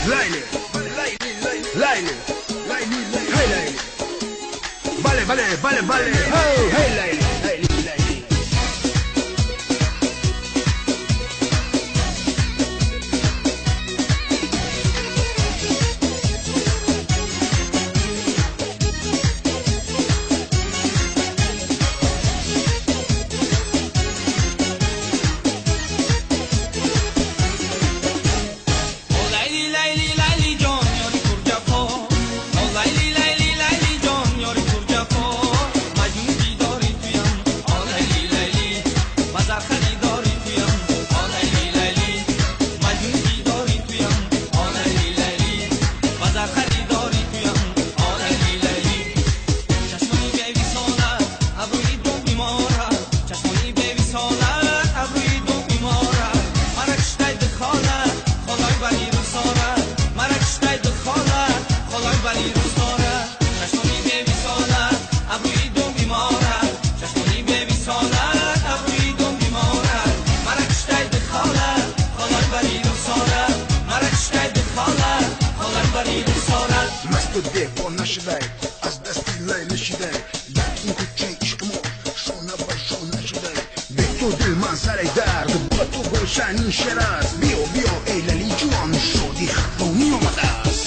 Laili, Laili, hey Laili. Vale, hey Laili. مست و دفاع نشده از دستی لیلی شده در این کوچه عشق ما شانه بر شانه شده به تو دل من سر درد با تو گلشن این شعر است بیا ای لیلی جان شادی خفانی آمده است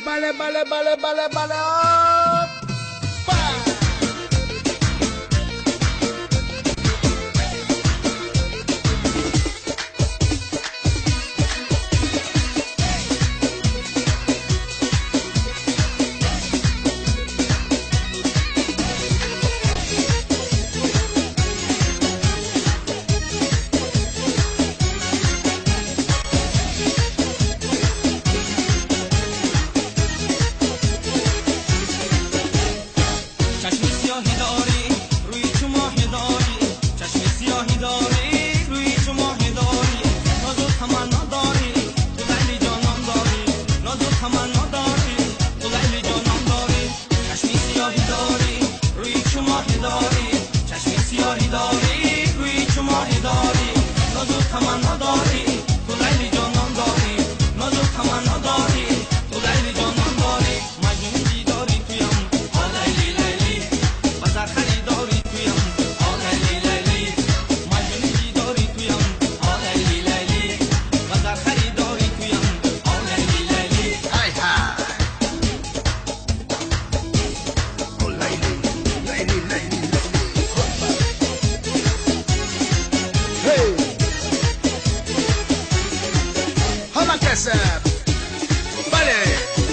بله Vale.